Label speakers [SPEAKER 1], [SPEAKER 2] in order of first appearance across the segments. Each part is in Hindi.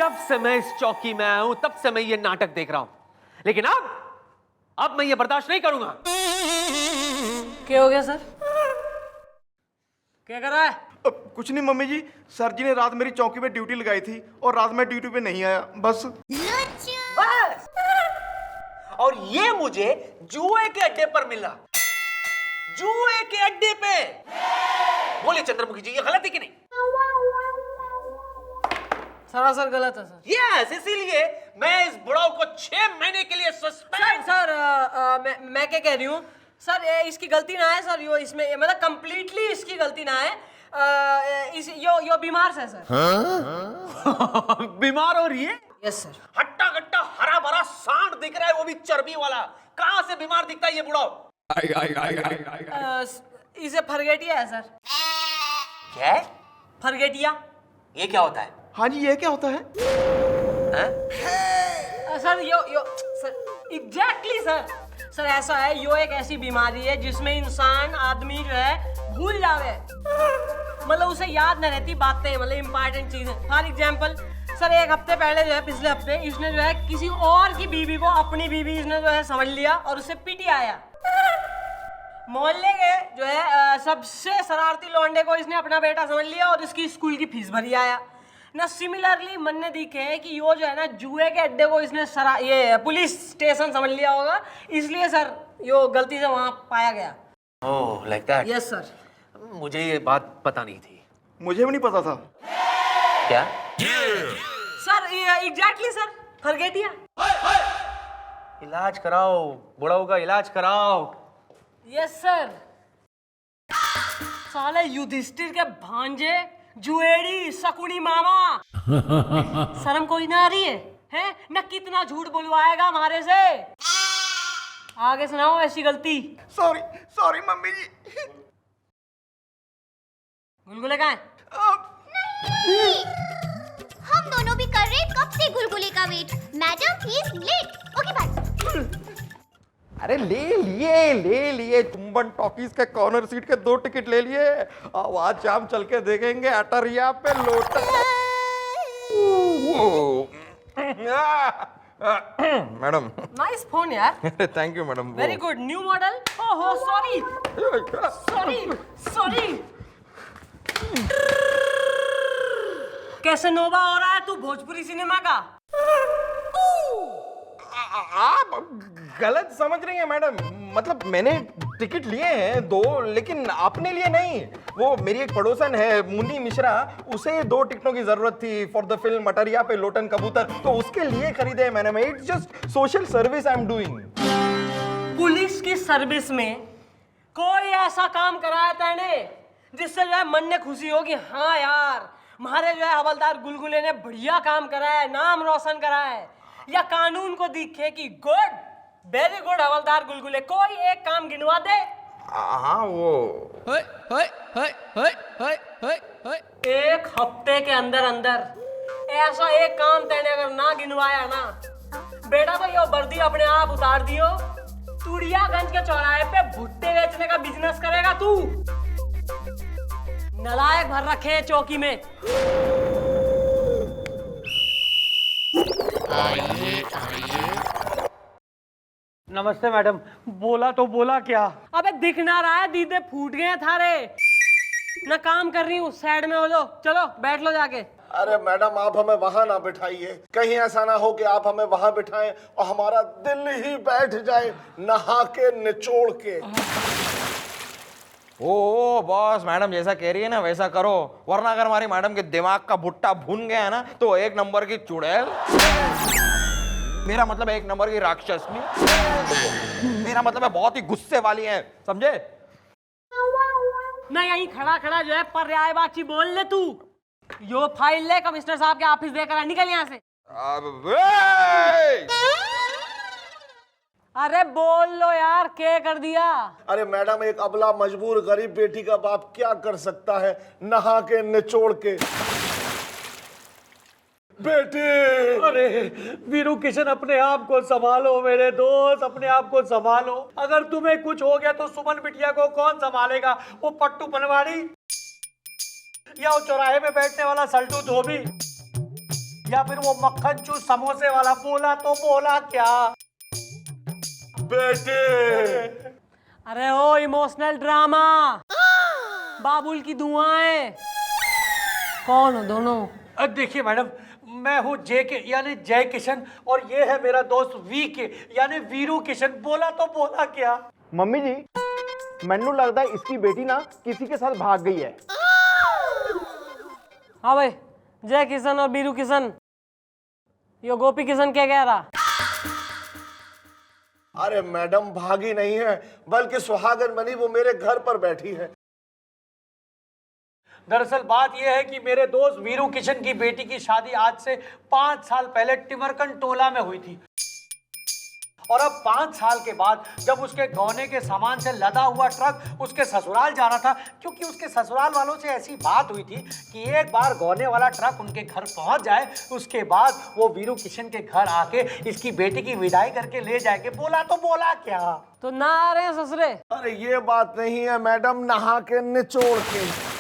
[SPEAKER 1] जब से मैं इस चौकी में आया हूं तब से मैं ये नाटक देख रहा हूं, लेकिन अब मैं ये बर्दाश्त नहीं करूंगा।
[SPEAKER 2] क्या हो गया सर? क्या कर रहा है?
[SPEAKER 3] कुछ नहीं मम्मी जी, सर जी ने रात मेरी चौकी में ड्यूटी लगाई थी और रात में ड्यूटी पे नहीं आया, बस।
[SPEAKER 1] बस। और ये मुझे जुए के अड्डे पर मिला, जुए के अड्डे पे। बोले चंद्रमुखी जी, ये गलत है कि नहीं?
[SPEAKER 2] सरासर गलत है सर।
[SPEAKER 1] यस, इसीलिए मैं इस बुढ़ाऊ को 6 महीने के लिए सस्पेंड।
[SPEAKER 2] सर मैं क्या कह रही हूँ सर, इसकी गलती ना है सर, यो इसमें मतलब कंप्लीटली इसकी गलती ना है। यो बीमार है सर।
[SPEAKER 1] बीमार हो रही है?
[SPEAKER 2] Yes sir.
[SPEAKER 1] हट्टा गट्टा हरा भरा सांड दिख रहा है, वो भी चर्बी वाला। कहां से बीमार दिखता है ये बुढ़ाऊ?
[SPEAKER 2] इसे फरगेटिया है सर।
[SPEAKER 1] क्या है?
[SPEAKER 2] फरगेटिया।
[SPEAKER 1] ये क्या होता है?
[SPEAKER 3] हाँ जी, ये क्या होता है?
[SPEAKER 2] सर यो सर एग्जैक्टली सर ऐसा है, यो एक ऐसी बीमारी है जिसमें इंसान आदमी जो है भूल जावे, मतलब उसे याद न रहती बातें, मतलब इंपॉर्टेंट चीजें। फॉर एग्जांपल सर, एक हफ्ते पहले जो है, पिछले हफ्ते इसने जो है किसी और की बीवी को अपनी बीवी इसने जो है समझ लिया और उसे पीटी आया। मोहल्ले के जो है सबसे शरारती लौंडे को इसने अपना बेटा समझ लिया और इसकी स्कूल की फीस भरी आया ना। सिमिलरली मन ने दिखे है कि यो जो है ना जुए के अड्डे को इसने ये पुलिस स्टेशन समझ लिया होगा, इसलिए सर यो गलती से वहां पाया गया।
[SPEAKER 1] ओह, लाइक दैट।
[SPEAKER 2] Yes sir.
[SPEAKER 1] मुझे ये बात पता नहीं थी।
[SPEAKER 3] मुझे भी नहीं पता था।
[SPEAKER 1] क्या?
[SPEAKER 2] सर एग्जैक्टली सर, फरगेटिया।
[SPEAKER 1] इलाज कराओ, बुढ़ाऊ का इलाज कराओ।
[SPEAKER 2] Yes sir. साले युधिष्ठिर के भांजे, जुएड़ी, सकुनी मामा। शर्म कोई ना आ रही है ना? कितना झूठ बुलवाएगा हमारे से? आगे सुनाओ ऐसी गलती।
[SPEAKER 3] सॉरी मम्मी जी।
[SPEAKER 2] गुलगुले कहाँ है?
[SPEAKER 4] हम दोनों भी कर रहे कब से गुलगुले का wait. Madam he is late. Okay bye.
[SPEAKER 3] अरे ले लिए चुंबन टॉकीज के कॉर्नर सीट के 2 टिकट ले लिए। अब आज शाम चल के देखेंगे अटरिया पे लोटस। मैडम।
[SPEAKER 2] नाइस फोन यार।
[SPEAKER 3] Thank you madam.
[SPEAKER 2] Very good, new model. ओहो सॉरी। कैसे नोवा हो रहा है तू भोजपुरी सिनेमा का?
[SPEAKER 3] आप गलत समझ रही हैं मैडम, मतलब मैंने टिकट लिए हैं 2, लेकिन अपने लिए नहीं। वो मेरी एक पड़ोसन है मुन्नी मिश्रा, उसे 2 टिकटों की जरूरत थी फॉर द फिल्म अटरिया पे लोटन कबूतर, तो उसके लिए खरीदे मैंने। It's just social service I am doing.
[SPEAKER 2] Police की सर्विस में कोई ऐसा काम कराया तैने जिससे जो है मन ने खुशी हो कि हाँ यार हमारे जो है हवलदार गुलगुले ने बढ़िया काम करा है, नाम रोशन करा है, या कानून को दिखे कि गुड, वेरी गुड हवलदार गुलगुले, कोई एक काम गिनवा दे।
[SPEAKER 3] हाँ वो
[SPEAKER 2] एक हफ्ते के अंदर ऐसा एक काम तैने अगर ना गिनवाया ना, बेटा तो ये वर्दी अपने आप उतार दियो, तुड़ियागंज के चौराहे पे भुट्टे बेचने का बिजनेस करेगा तू। नलायक भर रखे हैं चौकी में।
[SPEAKER 1] नमस्ते मैडम। बोला तो बोला क्या?
[SPEAKER 2] अबे दिख ना रहा है, दीदे फूट गए थारे। ना काम कर रही हूँ, साइड में हो लो, चलो बैठ लो जाके।
[SPEAKER 5] अरे मैडम, आप हमें वहां ना बिठाइए, कहीं ऐसा ना हो कि आप हमें वहां बिठाएं और हमारा दिल ही बैठ जाए नहा के निचोड़ के।
[SPEAKER 3] ओ बॉस, मैडम जैसा कह रही है ना वैसा करो, वरना अगर हमारी मैडम के दिमाग का भुट्टा भून गया ना तो 1 नंबर की चुड़ैल, मेरा मतलब 1 नंबर की राक्षसनी, मेरा मतलब है बहुत ही गुस्से वाली है, समझे?
[SPEAKER 2] ना यहीं खड़ा जो है पर्यायवाची बोल ले तू। यो फाइल ले, कमिश्नर साहब के ऑफिस देकर निकल यहाँ से। अरे बोल लो यार, क्या कर दिया?
[SPEAKER 5] अरे मैडम, एक अबला मजबूर गरीब बेटी का बाप क्या कर सकता है नहा के निचोड़ के। बेटी,
[SPEAKER 1] अरे वीरू किशन, अपने आप को संभालो मेरे दोस्त, अपने आप को संभालो। अगर तुम्हें कुछ हो गया तो सुमन बिटिया को कौन संभालेगा? वो पट्टू पनवाड़ी या वो चौराहे पे बैठने वाला सल्टू धोबी? या फिर वो मक्खन चूस समोसे वाला? बोला तो बोला क्या?
[SPEAKER 5] बेटे
[SPEAKER 2] अरे ओ इमोशनल ड्रामा, बाबुल की दुआएं। कौन हो दोनों?
[SPEAKER 1] देखिए मैडम, मैं हूँ जे के यानी जय किशन, और ये है मेरा दोस्त वी के यानी वीरू किशन। बोला तो बोला क्या?
[SPEAKER 3] मम्मी जी, मैनू लगता है इसकी बेटी ना किसी के साथ भाग गई है।
[SPEAKER 2] हाँ भाई, जय किशन और वीरू किशन, यो गोपी किशन क्या कह रहा?
[SPEAKER 5] अरे मैडम भागी नहीं है, बल्कि सुहागन बनी वो मेरे घर पर बैठी है।
[SPEAKER 1] दरअसल बात यह है कि मेरे दोस्त वीरू किशन की बेटी की शादी आज से 5 साल पहले टिमरकन टोला में हुई थी, और अब 5 साल के बाद जब उसके गौने के सामान से लदा हुआ ट्रक उसके ससुराल जा रहा था, क्योंकि उसके ससुराल वालों से ऐसी बात हुई थी कि एक बार गौने वाला ट्रक उनके घर पहुंच जाए, उसके बाद वो वीरू किशन के घर आके इसकी बेटी की विदाई करके ले जाएंगे। बोला तो बोला क्या?
[SPEAKER 2] तो ना आ रहे हैं ससुरे?
[SPEAKER 5] अरे ये बात नहीं है मैडम, नहा के निचोड़ के,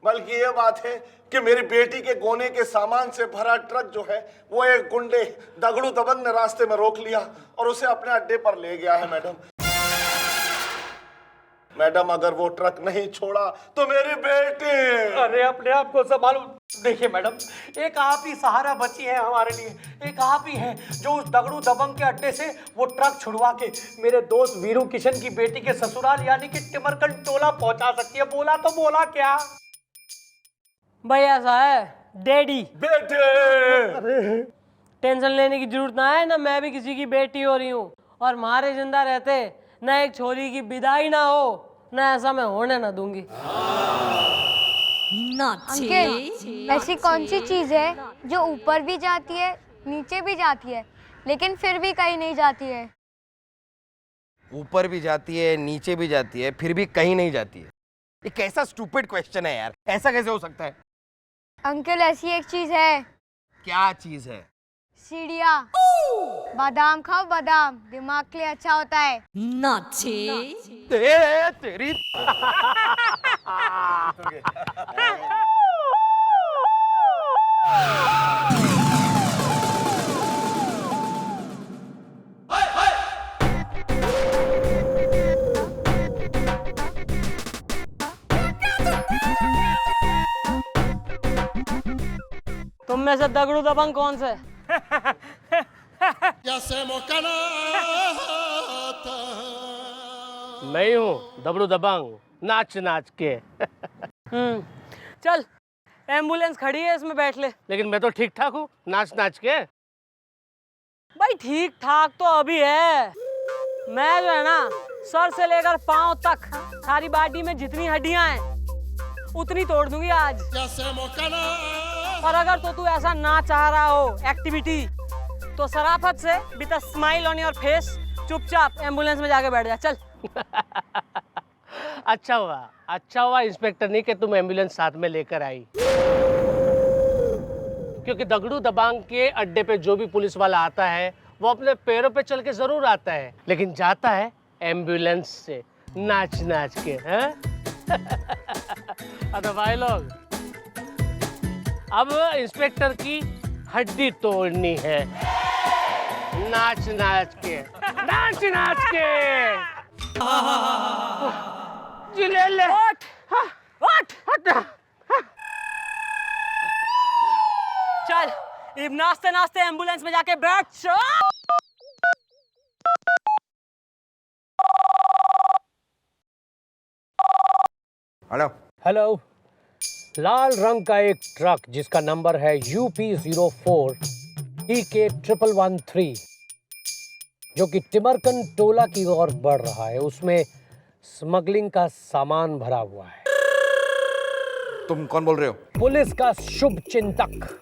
[SPEAKER 5] बल्कि ये बात है कि मेरी बेटी के गोने के सामान से भरा ट्रक जो है वो एक गुंडे दगड़ू दबंग ने रास्ते में रोक लिया और उसे अपने अड्डे पर ले गया है। मैडम अगर वो ट्रक नहीं छोड़ा तो मेरी बेटी।
[SPEAKER 1] अरे अपने आप को संभालो। देखिए मैडम, एक आप ही सहारा बची है हमारे लिए, एक आप ही है जो उस दगड़ू दबंग के अड्डे से वो ट्रक छुड़वा के मेरे दोस्त वीरू किशन की बेटी के ससुराल यानी कि टिमरकन टोला पहुंचा सकती है। बोला तो बोला क्या?
[SPEAKER 2] भाई ऐसा है डैडी,
[SPEAKER 5] बेटे
[SPEAKER 2] टेंशन लेने की जरूरत ना है, ना मैं भी किसी की बेटी हो रही हूँ, और मारे जिंदा रहते ना एक छोरी की विदाई ना हो, ना ऐसा मैं होने ना दूंगी।
[SPEAKER 6] अंकल, ऐसी कौन सी चीज है जो ऊपर भी जाती है नीचे भी जाती है लेकिन फिर भी कहीं नहीं जाती है?
[SPEAKER 3] ऊपर भी जाती है, नीचे भी जाती है, फिर भी कहीं नहीं जाती है। ये कैसा स्टूपिड क्वेश्चन है यार, ऐसा कैसे हो सकता है?
[SPEAKER 6] अंकल, ऐसी एक चीज है।
[SPEAKER 3] क्या चीज है?
[SPEAKER 6] सीढ़िया। बादाम खाओ, बादाम दिमाग के लिए अच्छा होता है।
[SPEAKER 3] तेरी
[SPEAKER 2] तुम में से दगड़ू दबंग कौन से?
[SPEAKER 7] मैं हूँ दबड़ू दबंग, नाच नाच के।
[SPEAKER 2] चल, एम्बुलेंस खड़ी है, इसमें बैठ ले।
[SPEAKER 7] लेकिन मैं तो ठीक ठाक हूँ, नाच नाच के।
[SPEAKER 2] भाई ठीक ठाक तो अभी है, मैं जो है ना सर से लेकर पांव तक सारी बॉडी में जितनी हड्डियां हैं उतनी तोड़ दूंगी आज। और अगर तू ऐसा ना चाह रहा हो एक्टिविटी, तो शराफत से with a smile on your face चुपचाप एम्बुलेंस में जाके बैठ जा। चल।
[SPEAKER 7] अच्छा हुआ इंस्पेक्टर नहीं कि तुम एम्बुलेंस साथ में लेकर आई, क्योंकि दगड़ू दबांग के अड्डे पे जो भी पुलिस वाला आता है वो अपने पैरों पे चल के जरूर आता है, लेकिन जाता है एम्बुलेंस से नाच नाच के। हैं? तो भाई लोग, अब इंस्पेक्टर की हड्डी तोड़नी है, नाच नाच के, नाच नाच के। जी ले ले।
[SPEAKER 2] चल, अब नाचते नाचते एम्बुलेंस में जाके बैठ।
[SPEAKER 3] Hello
[SPEAKER 7] hello. लाल रंग का एक ट्रक जिसका नंबर है UP04 DK113 जो कि टिमरकन टोला की ओर बढ़ रहा है, उसमें स्मगलिंग का सामान भरा हुआ है।
[SPEAKER 3] तुम कौन बोल रहे हो?
[SPEAKER 7] पुलिस का शुभ चिंतक।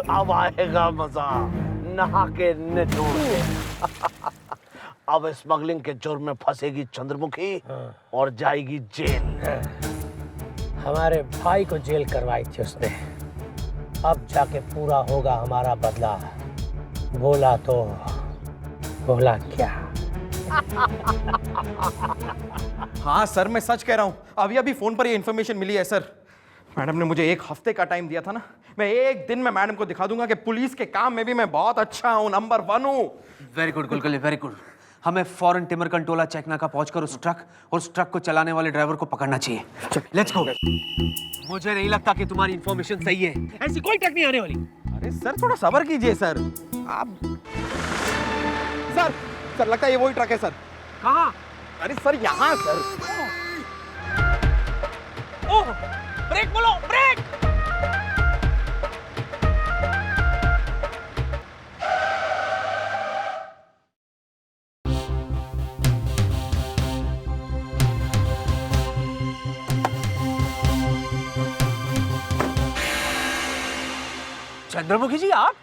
[SPEAKER 8] अब आएगा मजा, नहा के निचोड़ के। अब स्मगलिंग के जुर्म में फंसेगी चंद्रमुखी और जाएगी जेल।
[SPEAKER 7] हमारे भाई को जेल करवाई थी उसने, अब जाके पूरा होगा हमारा बदला। बोला तो बोला क्या?
[SPEAKER 3] हाँ सर, मैं सच कह रहा हूँ। अभी अभी फोन पर ये इन्फॉर्मेशन मिली है सर। मैडम ने मुझे 1 हफ्ते का टाइम दिया था ना। मैं 1 दिन में मैडम को दिखा दूंगा कि पुलिस के काम में भी मैं बहुत अच्छा हूँ, नंबर 1 हूँ।
[SPEAKER 1] Very good Gulgule, very good. हमें फौरन टिमरकंटोला चेकनाका पहुंचकर उस ट्रक और उस ट्रक को चलाने वाले ड्राइवर को पकड़ना चाहिए। Let's go. मुझे नहीं लगता कि तुम्हारी इंफॉर्मेशन सही है, ऐसी कोई ट्रक नहीं आने वाली।
[SPEAKER 3] अरे सर, थोड़ा सब्र कीजिए सर। आप सर लगता है ये वही ट्रक है सर।
[SPEAKER 1] कहाँ?
[SPEAKER 3] अरे सर, यहाँ सर।
[SPEAKER 1] ओह, ब्रेक बोलो, ब्रेक। चंद्रमुखी जी, आप?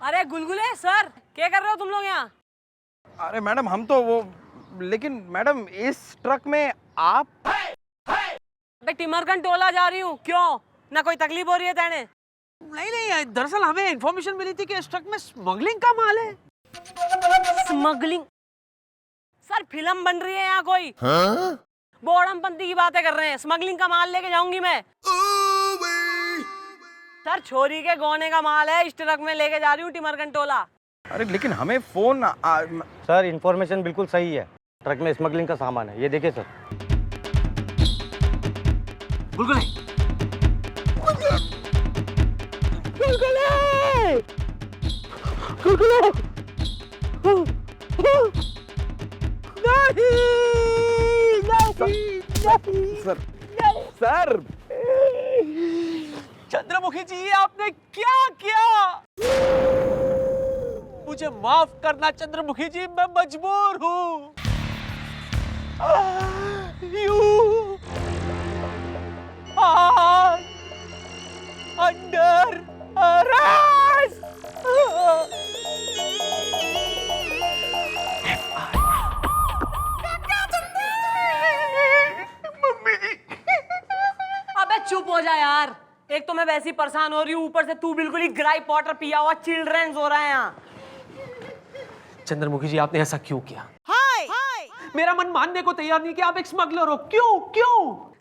[SPEAKER 2] अरे गुलगुले सर, क्या कर रहे हो तुम लोग यहाँ?
[SPEAKER 3] अरे मैडम, हम तो वो, लेकिन मैडम इस ट्रक में आप?
[SPEAKER 2] मैं टिमरकंटोला जा रही हूँ। क्यों? ना कोई तकलीफ हो रही है तेने?
[SPEAKER 1] नहीं, दरअसल हमें इंफॉर्मेशन मिली थी कि इस ट्रक में स्मगलिंग का माल है।
[SPEAKER 2] स्मगलिंग? सर फिल्म बन रही है यहाँ कोई? बोड़मपंथी की बातें कर रहे हैं। स्मगलिंग का माल लेके जाऊंगी मैं। सर छोरी के गौने का माल है, इस ट्रक में लेके जा रही हूँ टिमरकंटोला।
[SPEAKER 3] अरे लेकिन हमें फोन
[SPEAKER 9] सर इन्फॉर्मेशन बिल्कुल सही है। ट्रक में स्मगलिंग का सामान है, ये देखिए सर।
[SPEAKER 1] गुलगुले,
[SPEAKER 3] सर सर
[SPEAKER 1] चंद्रमुखी जी, आपने क्या किया? मुझे माफ करना चंद्रमुखी जी, मैं मजबूर हूँ। You are under arrest.
[SPEAKER 2] अबे चुप हो जा यार। एक तो मैं वैसे ही परेशान हो रही हूँ, ऊपर से तू बिल्कुल ही ग्राई पॉटर पिया हुआ चिल्ड्रंस हो रहा है यहाँ।
[SPEAKER 1] चंद्रमुखी जी, आपने ऐसा क्यों किया? मेरा मन मानने को तैयार नहीं कि आप एक स्मगलर हो। क्यों?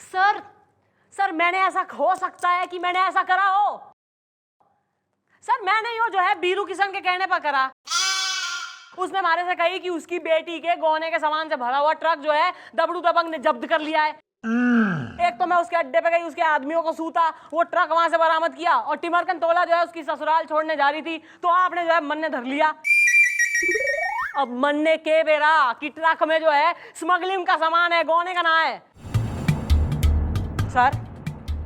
[SPEAKER 2] सर मैंने ऐसा हो सकता है कि मैंने ऐसा करा हो। सर मैंने यो जो है बीरू किशन के कहने पर करा। उसने हमारे से कही कि उसकी बेटी के गौने के सामान से भरा हुआ ट्रक जो है दबड़ू दबंग ने जब्त कर लिया है। एक तो मैं उसके अड्डे पे गई, उसके आदमियों को सूता, वो ट्रक वहां से बरामद किया और टिमरकंटोला जो है उसकी ससुराल छोड़ने जा रही थी, तो आपने जो है मन ने धर लिया। अब मन ने के बेरा कि ट्रक में जो है स्मगलिंग का सामान है, गौने का ना है। सर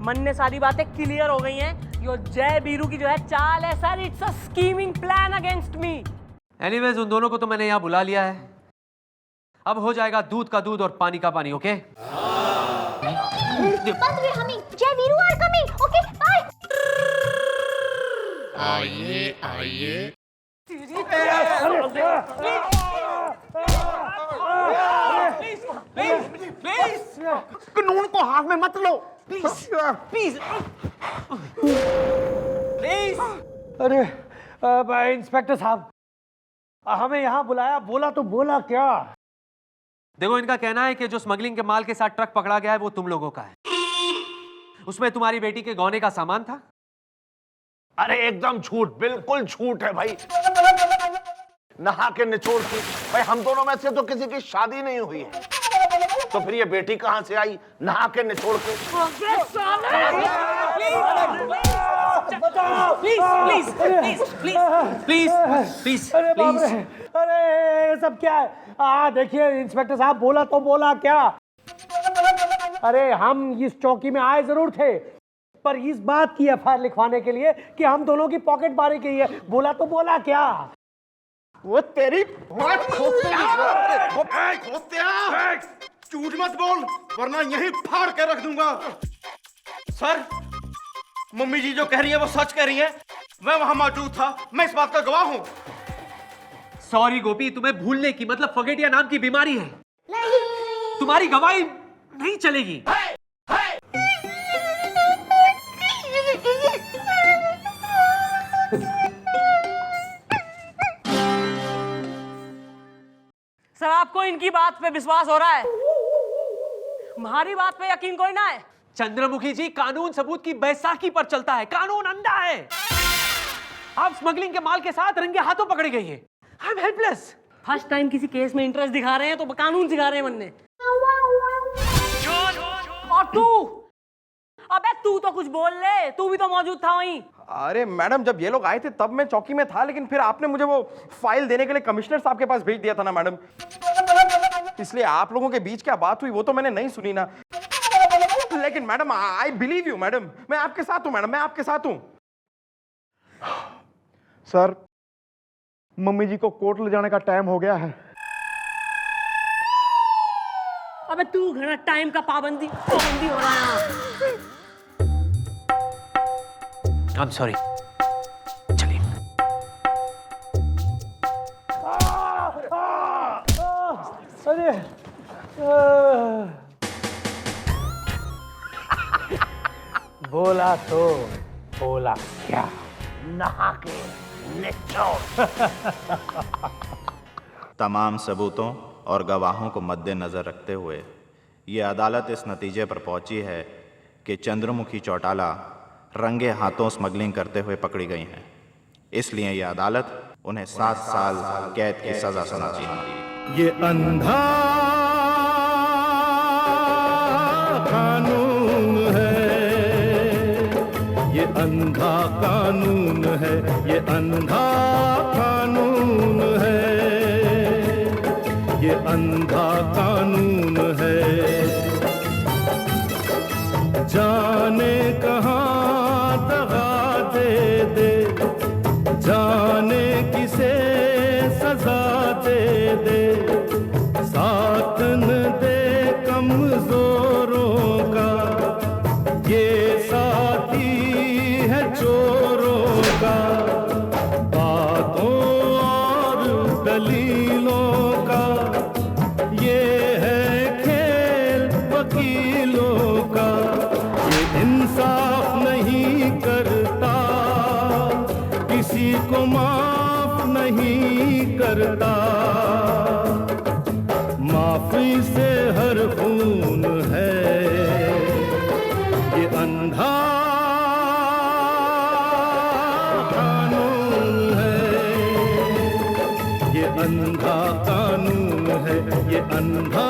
[SPEAKER 2] मन ने सारी बातें क्लियर हो गई हैं। यो जय बीरू की जो है चाल है sir, it's a scheming plan against me.
[SPEAKER 1] Anyways, उन दोनों को तो मैंने यहाँ बुला लिया है। अब हो जाएगा दूध का दूध और पानी का पानी। Okay?
[SPEAKER 4] But we're humming. Jai Viru are coming. Okay, bye.
[SPEAKER 8] आइए
[SPEAKER 3] कानून को हाथ में मत लो।
[SPEAKER 1] प्लीज।
[SPEAKER 7] अरे इंस्पेक्टर साहब, हमें यहाँ बुलाया, बोला तो बोला क्या?
[SPEAKER 1] देखो, इनका कहना है कि जो स्मगलिंग के माल के साथ ट्रक पकड़ा गया है वो तुम लोगों का है। उसमें तुम्हारी बेटी के गौने का सामान था।
[SPEAKER 8] अरे एकदम झूठ, बिल्कुल झूठ है भाई। नहा के निचोड़ के भाई, हम दोनों में से तो किसी की शादी नहीं हुई है, तो फिर ये बेटी कहां से आई नहा के निचोड़ के?
[SPEAKER 1] प्लीज।
[SPEAKER 7] अरे बाप रे, अरे ये सब क्या है? देखिए इंस्पेक्टर साहब, बोला तो बोला क्या? अरे हम इस चौकी में आए जरूर थे, पर इस बात की एफआईआर लिखवाने के लिए कि हम दोनों की पॉकेट मारी गई है। बोला तो बोला क्या?
[SPEAKER 3] वो तेरी
[SPEAKER 10] झूठ मत बोल, वरना यहीं फाड़ के रख दूंगा।
[SPEAKER 3] सर, मम्मी जी जो कह रही है वो सच कह रही है। मैं वहां मौजूद था, मैं इस बात का गवाह हूं।
[SPEAKER 1] सॉरी गोपी, तुम्हें भूलने की मतलब फगेटिया नाम की बीमारी है। तुम्हारी गवाही नहीं चलेगी।
[SPEAKER 2] सर आपको इनकी बात पे विश्वास हो रहा है, हमारी बात पे यकीन कोई ना है।
[SPEAKER 1] चंद्रमुखी जी, कानून सबूत की बैसाखी पर चलता है, कानून अंधा है। आप स्मगलिंग के माल के साथ रंगे हाथों पकड़ी गई है। I am helpless.
[SPEAKER 2] First time किसी केस में इंटरेस्ट दिखा रहे हैं तो कानून सिखा रहे हैं बनने। और तू, अबे तू तो कुछ बोल ले, तू भी तो मौजूद था वहीं।
[SPEAKER 3] अरे मैडम, जब ये लोग आए थे तब मैं चौकी में था, लेकिन फिर आपने मुझे वो फाइल देने के लिए कमिश्नर साहब के पास भेज दिया था ना मैडम, इसलिए आप लोगों के बीच क्या बात हुई वो तो मैंने नहीं सुनी ना। लेकिन madam, I believe you madam, मैं आपके साथ हूं मैडम, मैं आपके साथ हूं।
[SPEAKER 10] सर, मम्मी जी को कोर्ट ले जाने का टाइम हो गया है।
[SPEAKER 2] अबे तू घना टाइम का पाबंदी हो रहा है।
[SPEAKER 1] आई एम सॉरी, चलिए।
[SPEAKER 7] अरे बोला तो बोला क्या?
[SPEAKER 8] नहा के निचोड़।
[SPEAKER 11] तमाम सबूतों और गवाहों को मद्देनज़र रखते हुए ये अदालत इस नतीजे पर पहुंची है कि चंद्रमुखी चौटाला रंगे हाथों स्मगलिंग करते हुए पकड़ी गई हैं। इसलिए ये अदालत उन्हें 7 साल कैद की सज़ा सुनाती है।
[SPEAKER 10] ये अंधा कानून है, ये अंधा कानून है, ये अंधा कानून है, ये अंधा कानून है। जाने कहाँ दगा दे दे, जाने किसे सजा दे दे, साथ न दे कमजोरों का, ये साथी है चोरों का। बातों और दलीलों का ये है खेल वकीलों का, ये इंसाफ नहीं करता, किसी को माफ नहीं करता। माफी से हर खून है, ये अंधा कानून है, ये अंधा कानून है, ये अंधा